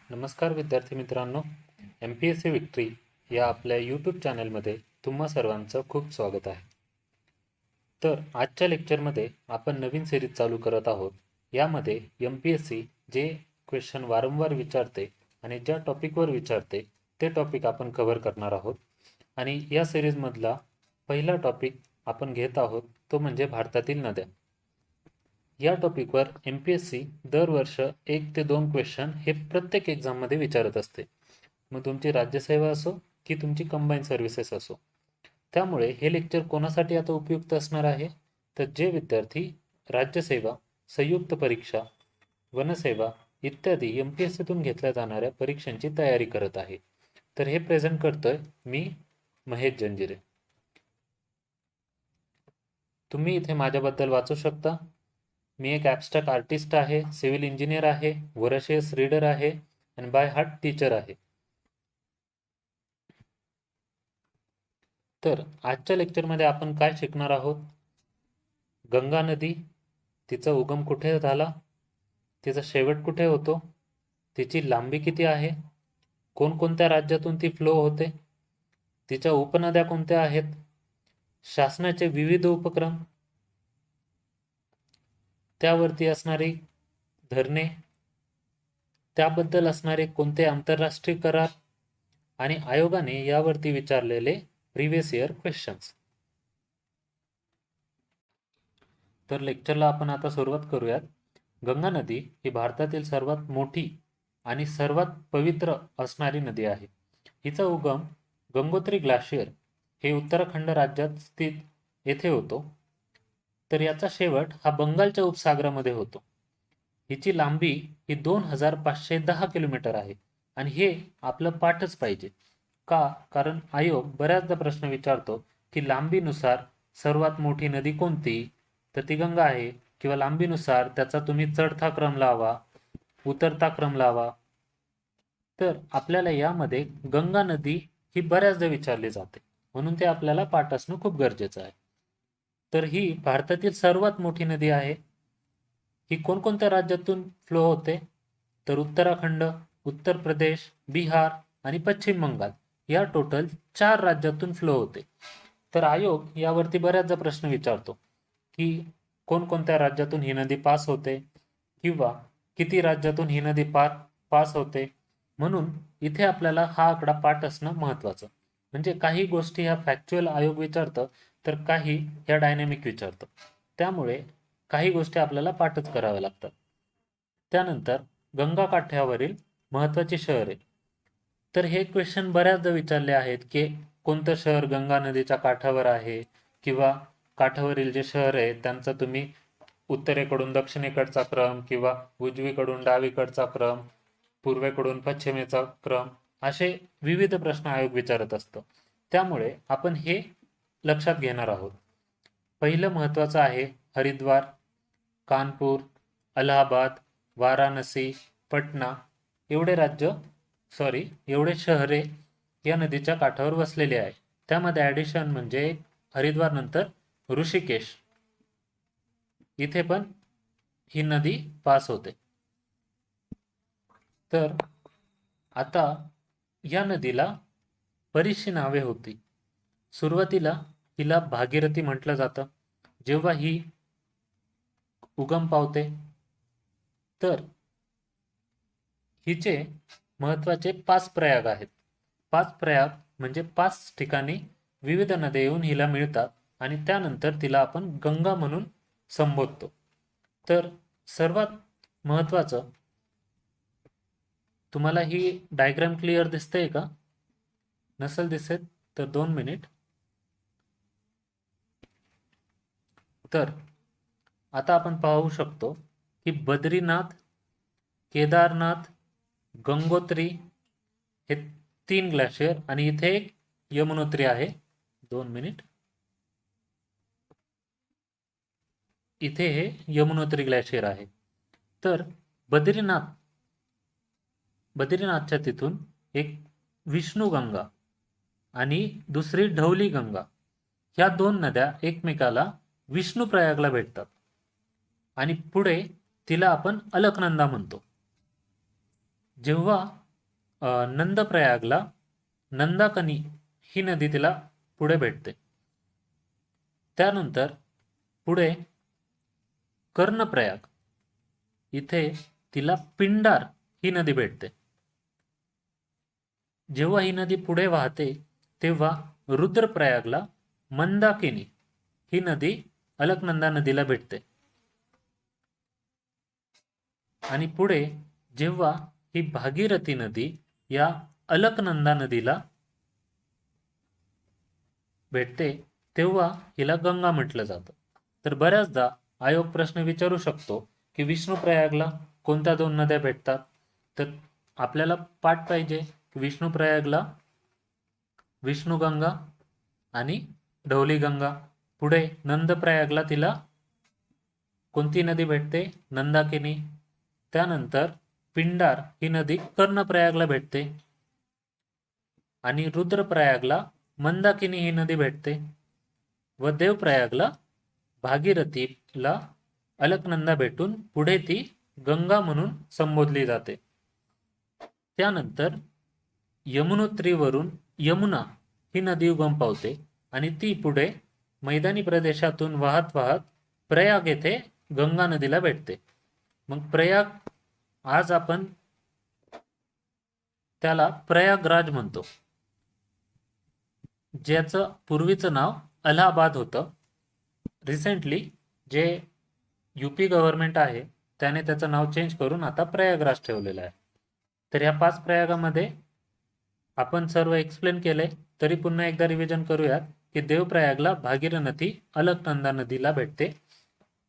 नमस्कार विद्यार्थी मित्रांनो, MPSC विक्ट्री या आपल्या यूट्यूब चॅनलमध्ये तुम्हा सर्वांचं खूप स्वागत आहे. तर आजच्या लेक्चरमध्ये आपण नवीन सिरीज चालू करत आहोत. यामध्ये MPSC जे क्वेश्चन वारंवार विचारते आणि ज्या टॉपिकवर विचारते ते टॉपिक आपण कव्हर करणार आहोत. आणि या सिरीजमधला पहिला टॉपिक आपण घेत आहोत तो म्हणजे भारतातील नद्या. या टॉपिकवर MPSC दरवर्ष 1 ते 2 क्वेश्चन हे प्रत्येक एक्झाममध्ये विचारत असते. मग तुमची राज्यसेवा असो की तुमची कंबाईन सर्व्हिसेस असो. त्यामुळे हे लेक्चर कोणासाठी आता उपयुक्त असणार आहे, तर जे विद्यार्थी राज्यसेवा, संयुक्त परीक्षा, वनसेवा इत्यादी MPSCतून घेतल्या जाणाऱ्या परीक्षांची तयारी करत आहे. तर हे प्रेझेंट करतोय मी, महेश जंजिरे. तुम्ही इथे माझ्याबद्दल वाचू शकता. मी एक ॲबस्ट्रॅक्ट आर्टिस्ट आहे, सिव्हिल इंजिनियर आहे, व्होराशियस रीडर आहे आणि बाय हार्ट टीचर आहे. तर आजच्या लेक्चरमध्ये आपण काय शिकणार आहोत? गंगा नदी, तिचा उगम कुठे झाला, तिचा शेवट कुठे होतो, तिची लांबी किती आहे, कोणकोणत्या राज्यातून ती फ्लो होते, तिच्या उपनद्या कोणत्या आहेत, शासनाचे विविध उपक्रम, त्यावरती असणारी धरणे, त्याबद्दल असणारे कोणते आंतरराष्ट्रीय करार आणि आयोगाने यावरती विचारलेले प्रिव्हियस इयर क्वेश्चन्स. तर लेक्चरला आपण आता सुरुवात करूयात. गंगा नदी ही भारतातील सर्वात मोठी आणि सर्वात पवित्र असणारी नदी आहे. हिचा उगम गंगोत्री ग्लाशियर हे उत्तराखंड राज्यात स्थित येथे होतो. तर याचा शेवट हा बंगालच्या उपसागरामध्ये होतो. हिची लांबी ही 2510 किलोमीटर आहे आणि हे आपलं पाठच पाहिजे. का? कारण आयोग बऱ्याचदा प्रश्न विचारतो की लांबीनुसार सर्वात मोठी नदी कोणती, तर ती गंगा आहे. किंवा लांबीनुसार त्याचा तुम्ही चढता क्रम लावा, उतरता क्रम लावा. तर आपल्याला यामध्ये गंगा नदी ही बऱ्याचदा विचारली जाते, म्हणून ते आपल्याला पाठ असणं खूप गरजेचं आहे. तर ही भारतातील सर्वात मोठी नदी आहे. ही कोणकोणत्या राज्यातून फ्लो होते, तर उत्तराखंड, उत्तर प्रदेश, बिहार आणि पश्चिम बंगाल या टोटल 4 राज्यातून फ्लो होते. तर आयोग यावरती बऱ्याचदा प्रश्न विचारतो की कोणकोणत्या राज्यातून ही नदी पास होते किंवा किती राज्यातून ही नदी पास होते. म्हणून इथे आपल्याला हा आकडा पाठ असणं महत्त्वाचं. म्हणजे काही गोष्टी ह्या फॅक्च्युअल आयोग विचारतं, तर काही ह्या डायनॅमिक विचारतं. त्यामुळे काही गोष्टी आपल्याला पाठच कराव्या लागतात. त्यानंतर गंगा काठ्यावरील महत्त्वाची शहरे. तर हे क्वेश्चन बऱ्याचदा विचारले आहेत की कोणतं शहर गंगा नदीच्या काठावर आहे, किंवा काठावरील जे शहर आहे त्यांचा तुम्ही उत्तरेकडून दक्षिणेकडचा क्रम किंवा उजवीकडून डावीकडचा क्रम, पूर्वेकडून पश्चिमेचा क्रम, असे विविध प्रश्न आयोग विचारत असतो. त्यामुळे आपण हे लक्षात घेणार आहोत. पहिलं महत्त्वाचं आहे हरिद्वार, कानपूर, अलाहाबाद, वाराणसी, पटना एवढे शहरे या नदीच्या काठावर वसलेले आहे. त्यामध्ये ॲडिशन म्हणजे हरिद्वार नंतर ऋषिकेश इथे पण ही नदी पास होते. तर आता या नदीला बरीचशी नावे होती. सुरुवातीला हिला भागीरथी म्हटलं जातं जेव्हा ही उगम पावते. तर हिचे महत्त्वाचे 5 प्रयाग आहेत. 5 प्रयाग म्हणजे 5 ठिकाणी विविध नद्या येऊन हिला मिळतात आणि त्यानंतर तिला आपण गंगा म्हणून संबोधतो. तर सर्वात महत्त्वाचं, तुम्हाला ही डायग्राम क्लिअर दिसते का? नसेल दिसत तर 2 मिनिट. तर आता आपण पाहू शकतो की बद्रीनाथ, केदारनाथ, गंगोत्री हे 3 ग्लेशियर आणि इथे एक यमुनोत्री आहे. 2 मिनिट. इथे हे यमुनोत्री ग्लेशियर आहे. तर बद्रीनाथच्या तिथून एक विष्णुगंगा आणि दुसरी ढवली गंगा ह्या 2 नद्या एकमेकाला विष्णुप्रयागला भेटतात आणि पुढे तिला आपण अलकनंदा म्हणतो. जेव्हा नंदप्रयागला नंदाकनी ही नदी तिला पुढे भेटते, त्यानंतर पुढे कर्णप्रयाग इथे तिला पिंडार ही नदी भेटते. जेव्हा ही नदी पुढे वाहते तेव्हा रुद्रप्रयागला मंदाकिनी ही नदी अलकनंदा नदीला भेटते. आणि पुढे जेव्हा ही भागीरथी नदी या अलकनंदा नदीला भेटते तेव्हा हिला गंगा म्हटलं जातं. तर बऱ्याचदा आयोग प्रश्न विचारू शकतो की विष्णुप्रयागला कोणत्या दोन नद्या भेटतात. तर आपल्याला पाठ पाहिजे की विष्णुप्रयागला विष्णुगंगा आणि ढौलीगंगा. पुढे नंदप्रयागला तिला कोणती नदी भेटते, नंदाकिनी. त्यानंतर पिंडार ही नदी कर्णप्रयागला भेटते आणि रुद्रप्रयागला मंदाकिनी ही नदी भेटते व देवप्रयागला भागीरथीला अलकनंदा भेटून पुढे ती गंगा म्हणून संबोधली जाते. त्यानंतर यमुनोत्रीवरून यमुना ही नदी उगम पावते आणि ती पुढे मैदानी प्रदेशातून वाहत वाहत प्रयाग येथे गंगा नदीला भेटते. मग प्रयाग आज आपण त्याला प्रयागराज म्हणतो, ज्याचं पूर्वीचं नाव अलाहाबाद होतं. रिसेंटली जे यूपी गव्हर्नमेंट आहे त्याने त्याचं नाव चेंज करून आता प्रयागराज ठेवलेलं आहे. तर या 5 प्रयागामध्ये आपण सर्व एक्सप्लेन केले, तरी पुन्हा एकदा रिव्हिजन करूयात की देवप्रयागला भागीरथी अलकनंदा नदीला भेटते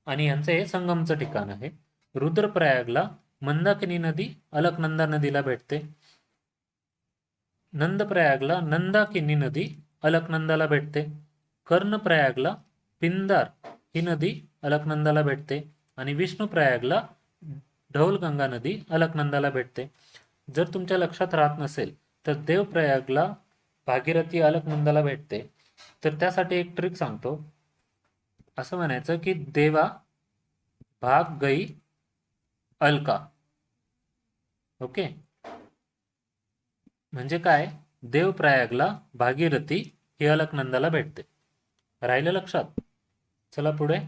आणि यांचं हे संगमचं ठिकाण आहे. रुद्रप्रयागला मंदाकिनी नदी अलकनंदा नदीला भेटते. नंदप्रयागला नंदाकिनी नदी अलकनंदाला भेटते. कर्णप्रयागला पिंदार ही नदी अलकनंदाला भेटते आणि विष्णुप्रयागला ढौलगंगा नदी अलकनंदाला भेटते. जर तुमच्या लक्षात राहत नसेल तर देवप्रयागला भागीरथी अलकनंदाला भेटते, तर त्यासाठी एक ट्रिक सांगतो. असं म्हणायचं की देवा भाग गई अलका. ओके, म्हणजे काय, देवप्रयागला भागीरथी ही अलकनंदाला भेटते. राहिलं लक्षात? चला पुढे.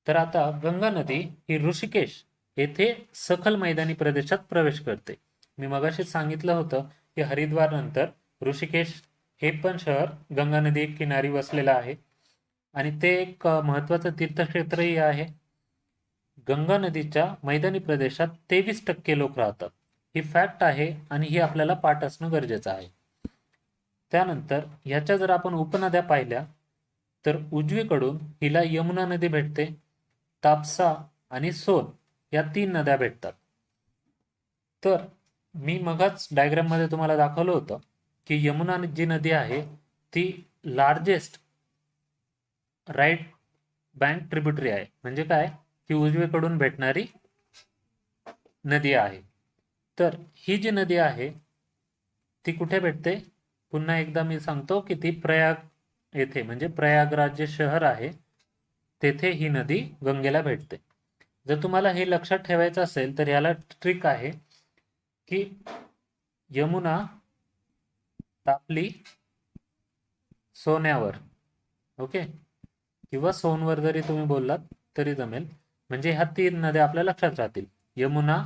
तर आता गंगा नदी ही ऋषिकेश येथे सखल मैदानी प्रदेशात प्रवेश करते. मी मगाशीच सांगितलं होतं की हरिद्वार नंतर ऋषिकेश हे पण शहर गंगा नदी किनारी वसलेलं आहे आणि ते एक महत्वाचं तीर्थक्षेत्रही आहे. गंगा नदीच्या मैदानी प्रदेशात 23% लोक राहतात. ही फॅक्ट आहे आणि ही आपल्याला पाठ असणं गरजेचं आहे. त्यानंतर ह्याच्या जर आपण उपनद्या पाहिल्या तर उजवीकडून हिला यमुना नदी भेटते, तापसा आणि सोन या 3 नद्या भेटतात. तर मी मगाच डायग्राम मध्ये तुम्हाला दाखवलं होतं की यमुना जी नदी आहे ती लार्जेस्ट राईट बँक ट्रिब्युटरी आहे. म्हणजे काय, ती उजवीकडून भेटणारी नदी आहे. तर ही जी नदी आहे ती कुठे भेटते, पुन्हा एकदा मी सांगतो की ती प्रयाग येथे, म्हणजे प्रयागराज जे शहर आहे तेथे ही नदी गंगेला भेटते. जर तुम्हाला हे लक्षात ठेवायचं असेल तर याला ट्रिक आहे की यमुना तापली सोन्यावर. ओके, किंवा सोनवर जरी तुम्ही बोललात तरी जमेल. म्हणजे ह्या 3 नद्या आपल्या लक्षात राहतील, यमुना,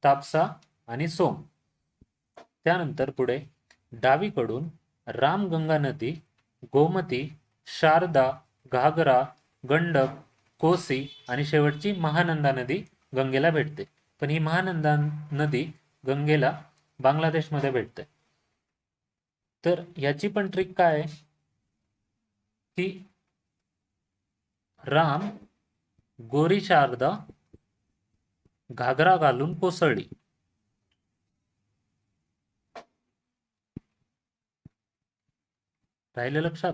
तापसा आणि सोन. त्यानंतर पुढे डावीकडून रामगंगा नदी, गोमती, शारदा, घागरा, गंडक, कोसी आणि शेवटची महानंदा नदी गंगेला भेटते. पण ही महानंदा नदी गंगेला बांगलादेशमध्ये भेटते. तर याची पण ट्रिक काय आहे की राम गोरी शारदा घागरा घालून कोसळली. राहिलं लक्षात?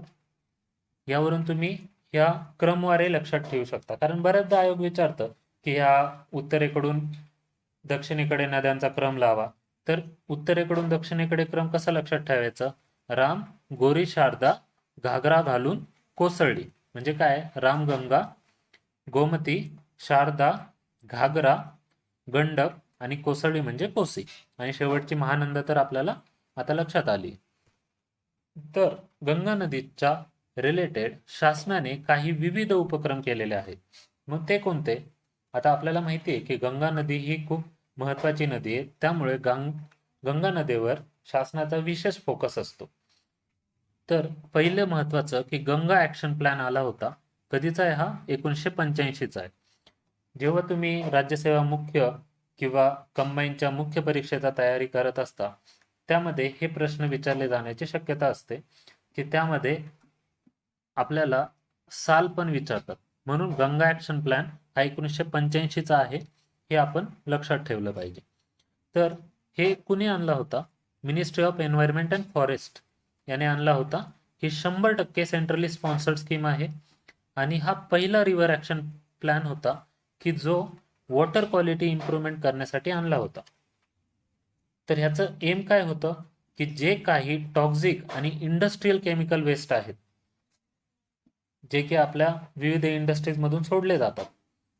यावरून तुम्ही या क्रमवारे लक्षात ठेवू शकता, कारण बऱ्याचदा आयोग विचारतं की ह्या उत्तरेकडून दक्षिणेकडे नद्यांचा क्रम लावा. तर उत्तरेकडून दक्षिणेकडे क्रम कसा लक्षात ठेवायचा, राम गोरी शारदा घागरा घालून कोसळली. म्हणजे काय, रामगंगा, गोमती, शारदा, घागरा, गंडक आणि कोसळी म्हणजे कोसी, आणि शेवटची महानंदा तर आपल्याला आता लक्षात आली. तर गंगा नदीच्या रिलेटेड शासनाने काही विविध उपक्रम केलेले आहेत. मग ते कोणते? आता आपल्याला माहिती आहे की गंगा नदी ही खूप महत्वाची नदी आहे, त्यामुळे गंगा नदीवर शासनाचा विशेष फोकस असतो. तर पहिलं महत्वाचं की गंगा ॲक्शन प्लॅन आला होता. कधीचा आहे हा? 1985चा आहे. जेव्हा तुम्ही राज्यसेवा मुख्य किंवा कंबाईनच्या मुख्य परीक्षेचा तयारी करत असता, त्यामध्ये हे प्रश्न विचारले जाण्याची शक्यता असते की त्यामध्ये आपल्याला साल पण विचारतात. म्हणून गंगा ॲक्शन प्लॅन हा 1985चा आहे, हे आपण लक्षात ठेवलं पाहिजे. तर हे कुणी आणला होता? Ministry of environment and forest याने आणला होता. ही 100% सेंट्रली स्पॉन्सर्ड स्कीम आहे आणि हा पहिला रिव्हर ॲक्शन प्लॅन होता की जो वॉटर क्वालिटी इम्प्रूव्हमेंट करण्यासाठी आणला होता. तर ह्याचं एम काय होतं की जे काही टॉक्झिक आणि इंडस्ट्रीयल केमिकल वेस्ट आहेत, जे की आपल्या विविध इंडस्ट्रीजमधून सोडले जातात,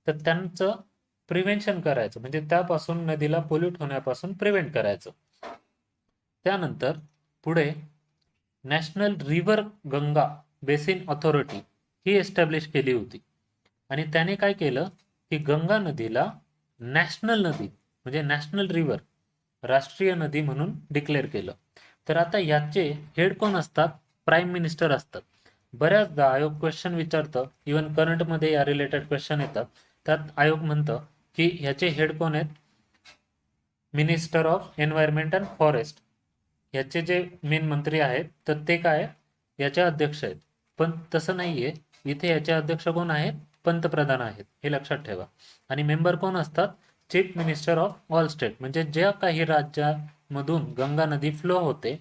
तर त्यांचं प्रिव्हेन्शन करायचं, म्हणजे त्यापासून नदीला पोल्यूट होण्यापासून प्रिव्हेंट करायचं. त्यानंतर पुढे national river Ganga basin authority ही एस्टॅब्लिश केली होती आणि त्याने काय केलं की गंगा नदीला नॅशनल नदी म्हणजे नॅशनल रिव्हर, राष्ट्रीय नदी म्हणून डिक्लेअर केलं. तर आता याचे हेड कोण असतात? प्राईम मिनिस्टर असतात. बऱ्याचदा आयोग क्वेश्चन विचारतं, इवन करंटमध्ये या रिलेटेड क्वेश्चन येतात. त्यात आयोग म्हणतं की ह्याचे हेड कोण आहेत? Minister of environment and forest. याचे जे मेन मंत्री आहेत तर ते काय याचे अध्यक्ष आहेत. पण तसं नाहीये, इथे याचे अध्यक्ष कोण आहेत? पंतप्रधान आहेत, हे लक्षात ठेवा. आणि मेंबर कोण असतात? Chief minister of all state, म्हणजे ज्या काही राज्यामधून गंगा नदी फ्लो होते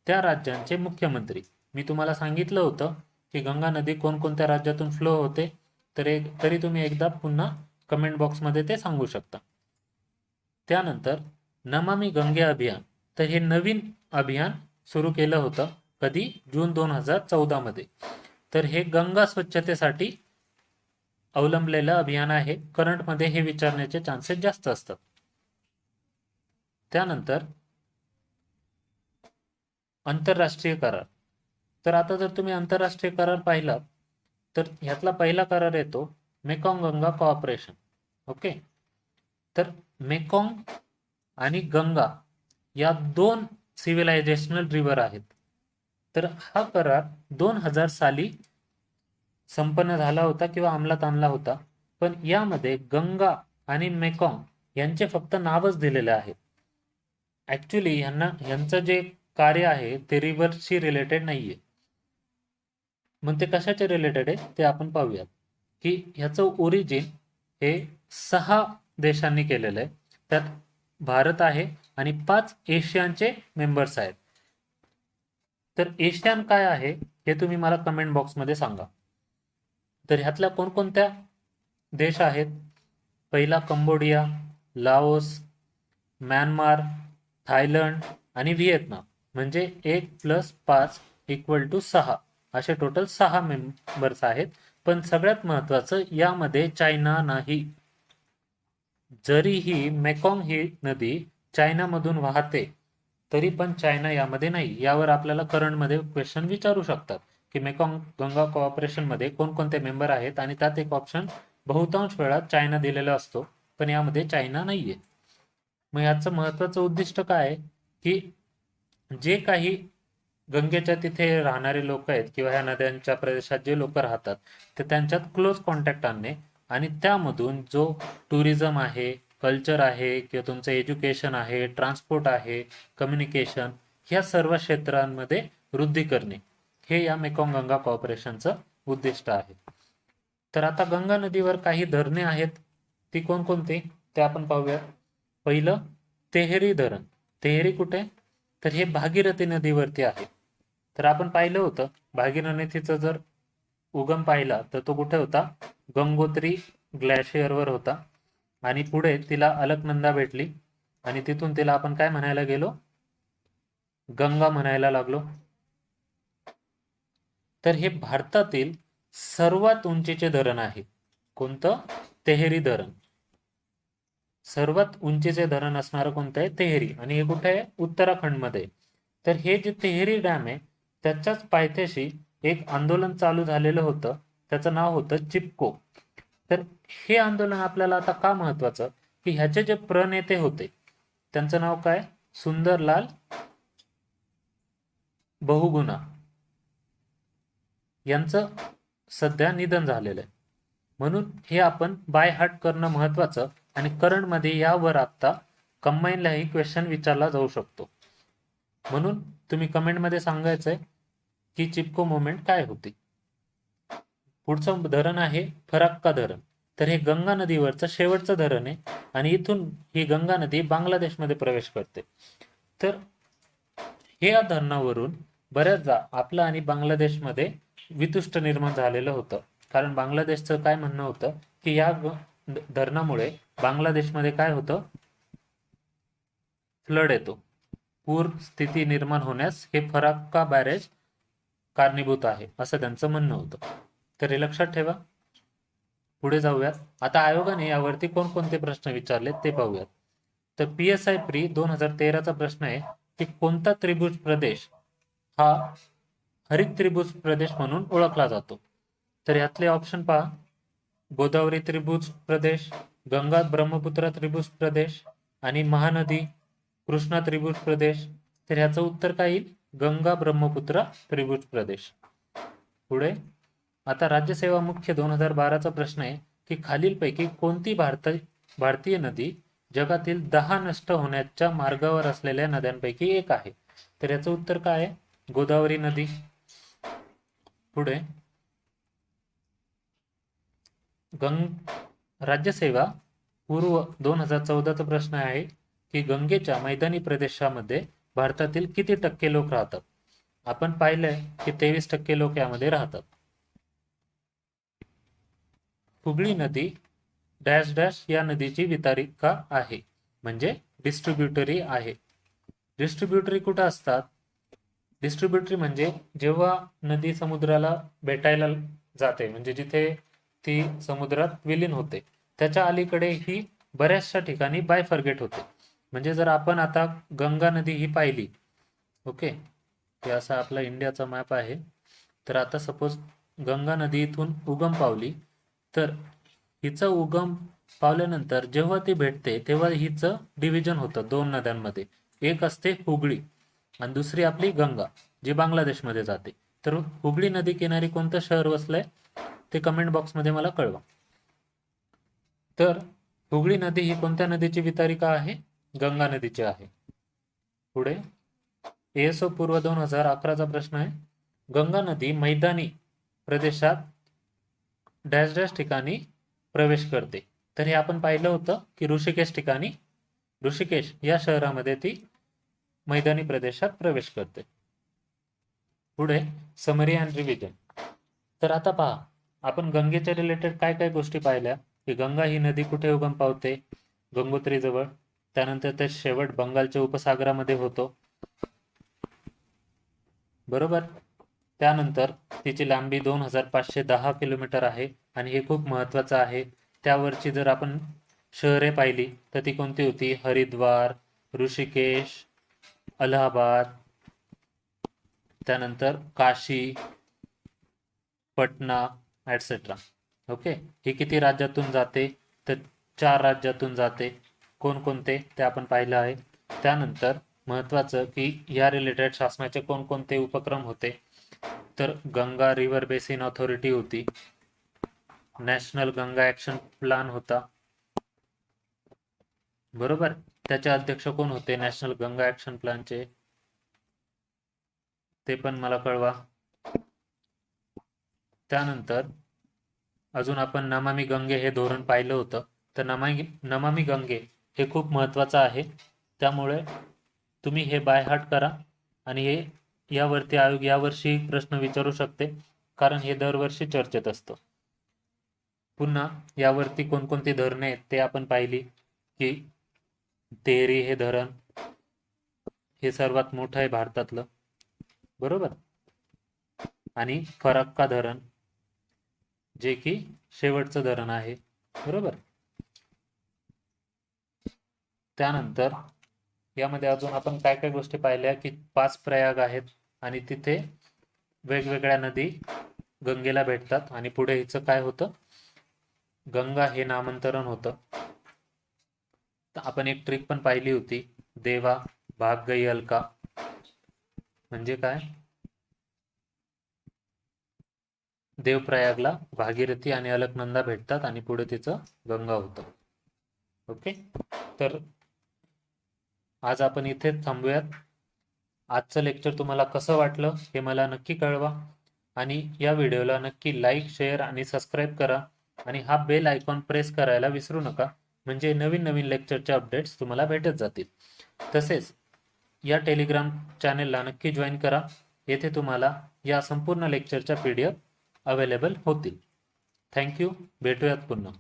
त्या राज्यांचे मुख्यमंत्री. मी तुम्हाला सांगितलं होतं की गंगा नदी कोणकोणत्या राज्यातून फ्लो होते, तरी तुम्ही एकदा पुन्हा कमेंट बॉक्समध्ये ते सांगू शकता. त्यानंतर नमामि गंगे अभियान, तर हे नवीन अभियान सुरू केलं होतं. कधी? जून 2014 मध्ये. तर हे गंगा स्वच्छतेसाठी अवलंबलेलं अभियान आहे. करंटमध्ये हे विचारण्याचे चान्सेस जास्त असतात. त्यानंतर आंतरराष्ट्रीय करार. तर आता जर तुम्ही आंतरराष्ट्रीय करार पाहिला तर ह्यातला पहिला करार येतो मेकॉंग गंगा कोऑपरेशन. ओके. तर मेकॉंग आणि गंगा या दोन सिव्हिलायझेशनल रिव्हर आहेत. तर हा करार 2000 साली संपन्न झाला होता किंवा अंमलात आणला होता. पण यामध्ये गंगा आणि मेकॉंग यांचे फक्त नावच दिलेले आहे. ऍक्च्युली यांचं जे कार्य आहे ते रिव्हरशी रिलेटेड नाहीये. मग ते कशाचे रिलेटेड आहे ते आपण पाहूयात. की ह्याचं ओरिजिन हे 6 देशांनी केलेलं आहे. त्यात भारत आहे आणि 5 एशियनचे मेंबर्स आहेत. तर एशियन काय आहे हे तुम्ही मला कमेंट बॉक्समध्ये सांगा. तर ह्यातल्या कोणकोणत्या देश आहेत? पहिला कंबोडिया, लाओस, म्यानमार, थायलंड आणि व्हिएतनाम. म्हणजे 1+5 = 6 असे टोटल 6 मेंबर्स आहेत. पण सगळ्यात महत्वाचं यामध्ये चायना नाही. जरीही मेकॉंग ही नदी चायनामधून वाहते तरी पण चायना यामध्ये नाही. यावर आपल्याला करंटमध्ये क्वेश्चन विचारू शकतात की मेकॉंग गंगा कोऑपरेशन मध्ये कोणकोणते मेंबर आहेत आणि त्यात एक ऑप्शन बहुतांश वेळा चायना दिलेला असतो, पण यामध्ये चायना नाहीये. मग याचं महत्वाचं उद्दिष्ट काय आहे की जे काही गंगेच्या तिथे राहणारे लोक आहेत किंवा ह्या नद्यांच्या प्रदेशात जे लोक राहतात ते त्यांच्यात क्लोज कॉन्टॅक्ट आणणे आणि त्यामधून जो टुरिझम आहे, कल्चर आहे किंवा तुमचं एज्युकेशन आहे, ट्रान्सपोर्ट आहे, कम्युनिकेशन, ह्या सर्व क्षेत्रांमध्ये वृद्धी करणे, हे या मेकॉंग गंगा कॉर्पोरेशनचं उद्दिष्ट आहे. तर आता गंगा नदीवर काही धरणे आहेत. ती कोणकोणती ते आपण पाहूया. पहिलं तेहरी धरण. तेहरी कुठे? तर हे भागीरथी नदीवरती आहे. तर आपण पाहिलं होतं भागीरथीचा जर उगम पाहिला तर तो कुठे होता? गंगोत्री ग्लॅशियरवर होता आणि पुढे तिला अलकनंदा भेटली आणि तिथून तिला आपण काय म्हणायला गेलो? गंगा म्हणायला लागलो. तर हे भारतातील सर्वात उंचीचे धरण आहे. कोणतं? तेहरी धरण. सर्वात उंचीचे धरण असणारं कोणतं आहे? तेहरी. आणि हे कुठे आहे? उत्तराखंडमध्ये. तर हे जे तेहरी डॅम आहे त्याच्याच पायथ्याशी एक आंदोलन चालू झालेलं होतं, त्याचं नाव होतं चिपको. तर हे आंदोलन आपल्याला आता का महत्वाचं, की ह्याचे जे प्रणेते होते त्यांचं नाव काय? सुंदरलाल बहुगुणा यांचं सध्या निधन झालेलं आहे. म्हणून हे आपण बाय हार्ट करणं महत्वाचं. आणि करंटमध्ये यावर आता कंबाईनलाही क्वेश्चन विचारला जाऊ शकतो. म्हणून तुम्ही कमेंटमध्ये सांगायचंय की चिपको मुवमेंट काय होती. पुढचं धरण आहे फराक्का धरण. तर हे गंगा नदीवरचं शेवटचं धरण आहे आणि इथून ही गंगा नदी बांगलादेशमध्ये प्रवेश करते. तर हे या धरणावरून बऱ्याचदा आपलं आणि बांगलादेशमध्ये वितुष्ट निर्माण झालेलं होतं. कारण बांगलादेशचं काय म्हणणं होतं की या धरणामुळे बांगलादेशमध्ये काय होतं? फ्लड येतो, पूर स्थिती निर्माण होण्यास हे फराक्का बॅरेज कारणीभूत आहे असं त्यांचं म्हणणं होतं. तर हे लक्षात ठेवा. पुढे जाऊयात. आता आयोगाने यावरती कोणकोणते प्रश्न विचारले ते पाहूयात. तर PSI प्री 2013चा प्रश्न आहे की कोणता त्रिभुज प्रदेश हा हरित त्रिभुज प्रदेश म्हणून ओळखला जातो? तर यातले ऑप्शन पहा. गोदावरी त्रिभुज प्रदेश, गंगा ब्रह्मपुत्रा त्रिभुज प्रदेश आणि महानदी कृष्णा त्रिभुज प्रदेश. तर ह्याचं उत्तर काय येईल? गंगा ब्रह्मपुत्रा त्रिभुज प्रदेश. पुढे आता राज्यसेवा मुख्य 2012चा प्रश्न आहे की खालीलपैकी कोणती भारतीय नदी जगातील 10 नष्ट होण्याच्या मार्गावर असलेल्या नद्यांपैकी एक आहे? तर याचं उत्तर काय आहे? गोदावरी नदी. पुढे राज्यसेवा पूर्व 2014चा प्रश्न आहे की गंगेच्या मैदानी प्रदेशामध्ये भारतातील किती टक्के लोक राहतात? आपण पाहिलंय की 23% लोक यामध्ये राहतात. हुगळी नदी डॅश डॅश या नदीची वितरिका आहे, म्हणजे डिस्ट्रीब्युटरी आहे. डिस्ट्रीब्युटरी कुठं असतात? डिस्ट्रीब्युटरी म्हणजे जेव्हा नदी समुद्राला भेटायला जाते, म्हणजे जिथे ती समुद्रात विलीन होते त्याच्या अलीकडे ही बऱ्याचशा ठिकाणी बायफर्गेट होते. म्हणजे जर आपण आता गंगा नदी ही पाहिली, ओके, हे असा आपला इंडियाचा मॅप आहे. तर आता सपोज गंगा नदी इथून उगम पावली, तर हिचं उगम पावल्यानंतर जेव्हा ती भेटते तेव्हा हिचं डिव्हिजन होतं दोन नद्यांमध्ये. एक असते हुगळी आणि दुसरी आपली गंगा, जी बांगलादेशमध्ये जाते. तर हुगळी नदी किनारी कोणतं शहर वसलंय ते कमेंट बॉक्समध्ये मला कळवा. तर हुगळी नदी ही कोणत्या नदीची वितरिका आहे? गंगा नदीची आहे. पुढे ASO पूर्व 2011चा प्रश्न आहे. गंगा नदी मैदानी प्रदेशात डॅश डॅश ठिकाणी प्रवेश करते. तर हे आपण पाहिलं होतं की ऋषिकेश या शहरामध्ये ती मैदानी प्रदेशात प्रवेश करते. पुढे समरी अँड रिव्हिजन. तर आता पहा, आपण गंगेच्या रिलेटेड काय काय गोष्टी पाहिल्या की गंगा ही नदी कुठे उगम पावते? गंगोत्री जवळ. त्यानंतर ते शेवट बंगालच्या उपसागरामध्ये होतो, बरोबर. त्यानंतर तिची लांबी 2510 किलोमीटर आहे आणि हे खूप महत्वाचं आहे. त्यावरची जर आपण शहरे पाहिली तर ती कोणती होती? हरिद्वार, ऋषिकेश, अलाहाबाद, त्यानंतर काशी, पटना, ऍटसेट्रा. ओके. ही किती राज्यातून जाते? तर 4 राज्यातून जाते. कोणकोणते ते आपण पाहिलं आहे. त्यानंतर महत्वाचं की या रिलेटेड शासनाचे कोणकोणते उपक्रम होते? तर गंगा रिव्हर बेसिन ऑथॉरिटी होती, नॅशनल गंगा ऍक्शन प्लॅन होता, बरोबर. त्याचे अध्यक्ष कोण होते नॅशनल गंगा ऍक्शन प्लॅनचे? ते पण मला कळवा. त्यानंतर अजून आपण नमामि गंगे हे धोरण पाहिलं होतं. तर नमामि गंगे हे खूप महत्वाचं आहे. त्यामुळे तुम्ही हे बाय हार्ट करा आणि हे यावरती आयोग यावर्षी प्रश्न विचारू शकते, कारण हे दरवर्षी चर्चेत असतं. पुन्हा यावरती कोणकोणती धरणे आहेत ते आपण पाहिली की तेहरी हे धरण हे सर्वात मोठं आहे भारतातलं, बरोबर. आणि फरक्का धरण जे की शेवटचं धरण आहे, बरोबर. त्यानंतर यामध्ये अजून आपण काय काय गोष्टी पाहिल्या की 5 प्रयाग आहेत आणि तिथे वेगवेगळ्या नदी गंगेला भेटतात आणि पुढे हिचं काय होतं, गंगा हे नामांतरण होतं. तर आपण एक ट्रिक पण पाहिली होती, देवा भाग गई अलका, म्हणजे काय, देवप्रयागला भागीरथी आणि अलकनंदा भेटतात आणि पुढे तिचं गंगा होतं. ओके, तर आज आपण इथेच थांबूयात. आजचं लेक्चर तुम्हाला कसं वाटलं हे मला नक्की कळवा आणि या व्हिडिओला नक्की लाईक, शेअर आणि सबस्क्राईब करा आणि हा बेल आयकॉन प्रेस करायला विसरू नका, म्हणजे नवीन नवीन लेक्चरचे अपडेट्स तुम्हाला भेटत जातील. तसेच या टेलिग्राम चॅनेलला नक्की जॉईन करा, येथे तुम्हाला या संपूर्ण लेक्चरच्या PDF अवेलेबल होतील. थँक्यू, भेटूयात पुन्हा.